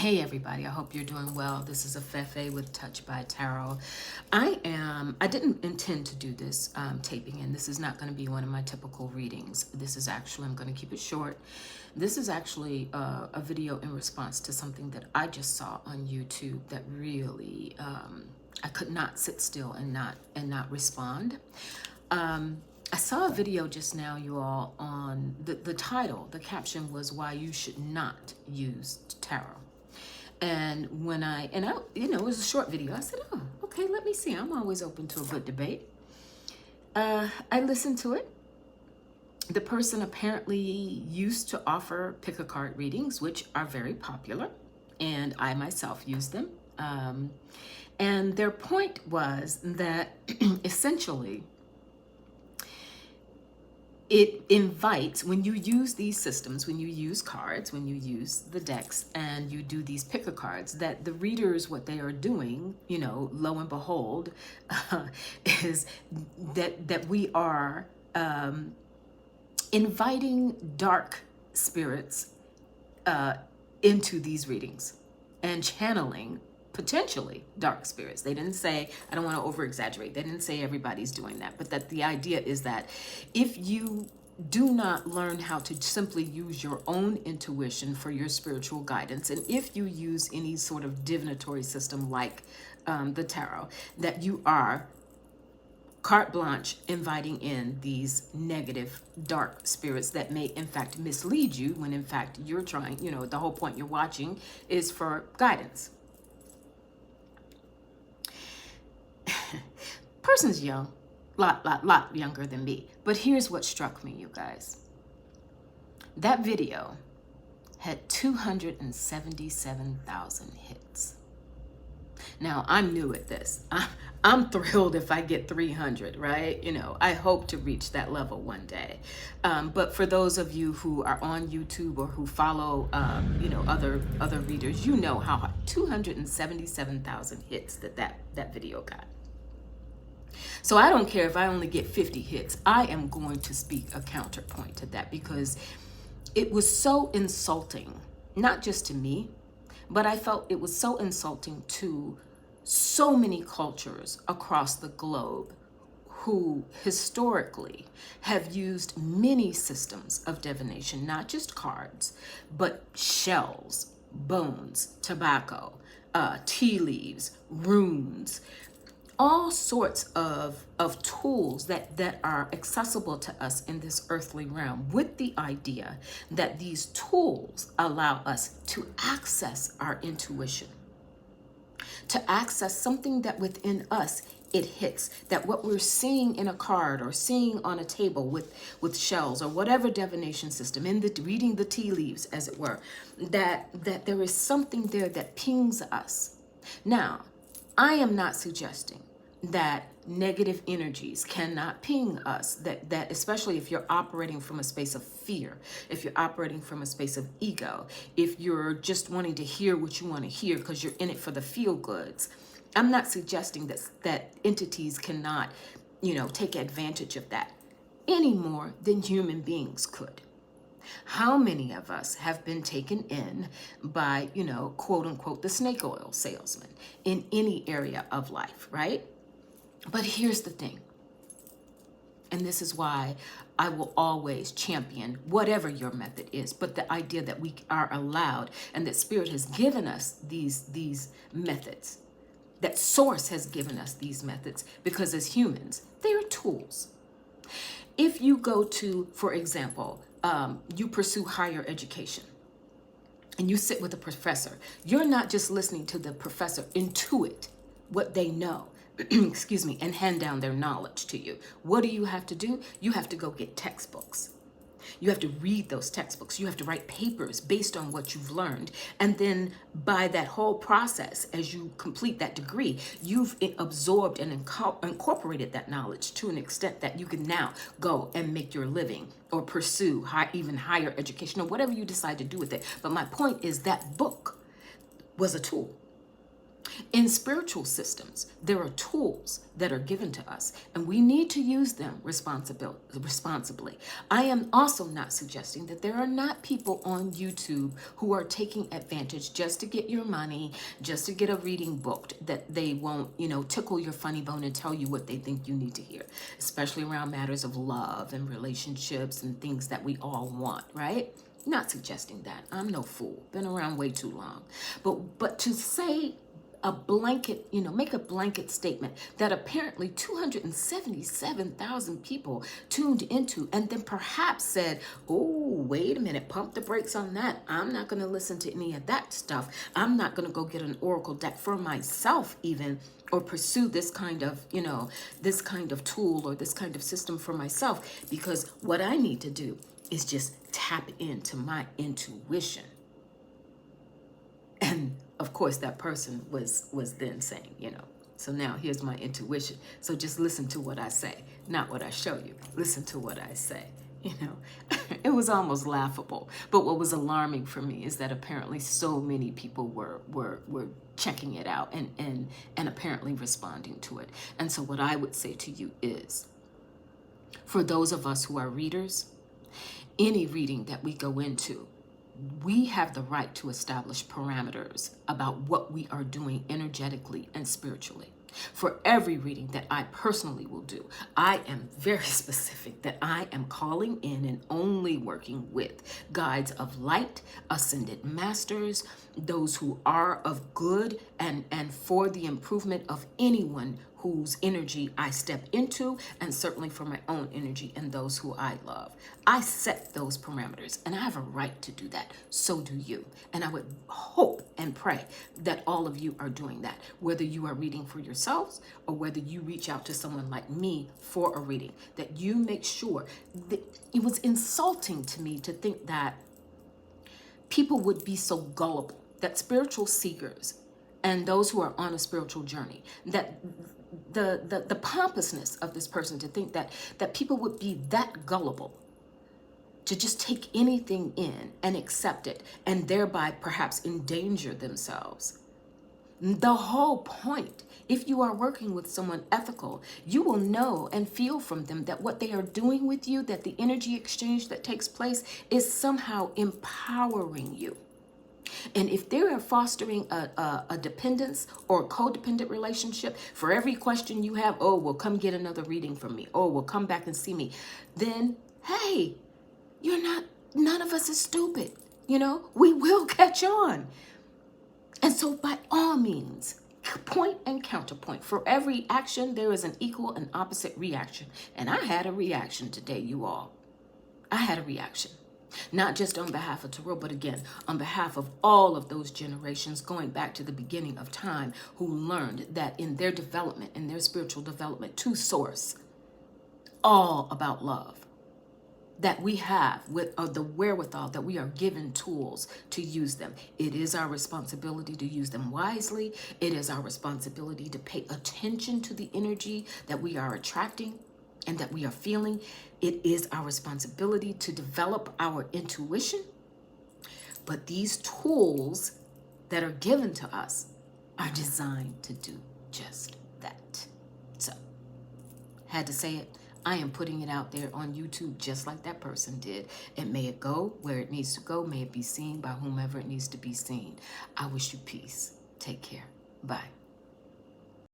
Hey everybody, I hope you're doing well. This is Afefe with Touch by Tarot. I didn't intend to do this taping, and this is not going to be one of my typical readings. This is actually, I'm going to keep it short. This is actually a video in response to something that I just saw on YouTube that really, I could not sit still and not respond. I saw a video just now, you all, on the title, the caption was why you should not use tarot. And when it was a short video, I said, oh, okay, let me see. I'm always open to a good debate. I listened to it. The person apparently used to offer pick-a-card readings, which are very popular, and I myself use them. And their point was that essentially, it invites, when you use these systems, when you use cards, when you use the decks and you do these picker cards, that the readers, what they are doing, lo and behold, is that we are inviting dark spirits into these readings and channeling potentially dark spirits. They didn't say, I don't want to over exaggerate, they didn't say everybody's doing that, but that the idea is that if you do not learn how to simply use your own intuition for your spiritual guidance, and if you use any sort of divinatory system like the tarot, that you are carte blanche inviting in these negative dark spirits that may in fact mislead you, when in fact you're trying, the whole point you're watching is for guidance. Person's young, lot younger than me. But here's what struck me, you guys. That video had 277,000 hits. Now, I'm new at this. I'm thrilled if I get 300, right? I hope to reach that level one day. But for those of you who are on YouTube or who follow, other readers, how 277,000 hits that video got. So I don't care if I only get 50 hits. I am going to speak a counterpoint to that, because it was so insulting, not just to me, but I felt it was so insulting to so many cultures across the globe who historically have used many systems of divination, not just cards, but shells, bones, tobacco, tea leaves, runes, all sorts of tools that are accessible to us in this earthly realm, with the idea that these tools allow us to access our intuition, to access something that within us it hits, that what we're seeing in a card or seeing on a table with shells or whatever divination system, in the reading the tea leaves, as it were, that there is something there that pings us. Now, I am not suggesting that negative energies cannot ping us, that especially if you're operating from a space of fear, if you're operating from a space of ego, if you're just wanting to hear what you want to hear because you're in it for the feel goods. I'm not suggesting that entities cannot, take advantage of that any more than human beings could. How many of us have been taken in by, quote unquote, the snake oil salesman in any area of life, right? But here's the thing, and this is why I will always champion whatever your method is, but the idea that we are allowed, and that Spirit has given us these methods, that Source has given us these methods, because as humans, they are tools. If you go to, for example, you pursue higher education, and you sit with a professor, you're not just listening to the professor intuit what they know, excuse me, and hand down their knowledge to you. What do you have to do? You have to go get textbooks. You have to read those textbooks. You have to write papers based on what you've learned. And then by that whole process, as you complete that degree, you've absorbed and incorporated that knowledge to an extent that you can now go and make your living or pursue even higher education or whatever you decide to do with it. But my point is that book was a tool. In spiritual systems, there are tools that are given to us, and we need to use them responsibly. I am also not suggesting that there are not people on YouTube who are taking advantage just to get your money, just to get a reading booked, that they won't, tickle your funny bone and tell you what they think you need to hear, especially around matters of love and relationships and things that we all want, right? Not suggesting that. I'm no fool. Been around way too long. But to say a blanket, make a blanket statement that apparently 277,000 people tuned into and then perhaps said, oh, wait a minute, pump the brakes on that. I'm not going to listen to any of that stuff. I'm not going to go get an oracle deck for myself even, or pursue this kind of, this kind of tool or this kind of system for myself, because what I need to do is just tap into my intuition. And of course, that person was then saying, so now here's my intuition. So just listen to what I say, not what I show you. Listen to what I say. It was almost laughable. But what was alarming for me is that apparently so many people were checking it out and apparently responding to it. And so what I would say to you is, for those of us who are readers, any reading that we go into, we have the right to establish parameters about what we are doing energetically and spiritually. For every reading that I personally will do, I am very specific that I am calling in and only working with guides of light, ascended masters, those who are of good and for the improvement of anyone whose energy I step into, and certainly for my own energy and those who I love. I set those parameters, and I have a right to do that. So do you. And I would hope and pray that all of you are doing that, whether you are reading for yourselves or whether you reach out to someone like me for a reading, that you make sure that it was insulting to me to think that people would be so gullible, that spiritual seekers and those who are on a spiritual journey, that the pompousness of this person to think that people would be that gullible to just take anything in and accept it and thereby perhaps endanger themselves. The whole point, if you are working with someone ethical, you will know and feel from them that what they are doing with you, that the energy exchange that takes place is somehow empowering you. And if they are fostering a dependence or a codependent relationship, for every question you have, oh, well, come get another reading from me. Oh, well, come back and see me. Then, hey, none of us is stupid. We will catch on. And so by all means, point and counterpoint. For every action, there is an equal and opposite reaction. And I had a reaction today, you all. I had a reaction. Not just on behalf of Tarot, but again, on behalf of all of those generations going back to the beginning of time who learned that in their development, in their spiritual development to source, all about love, that we have with the wherewithal, that we are given tools to use them. It is our responsibility to use them wisely. It is our responsibility to pay attention to the energy that we are attracting and that we are feeling. It is our responsibility to develop our intuition. But these tools that are given to us are designed to do just that. So, had to say it. I am putting it out there on YouTube just like that person did. And may it go where it needs to go. May it be seen by whomever it needs to be seen. I wish you peace. Take care. Bye.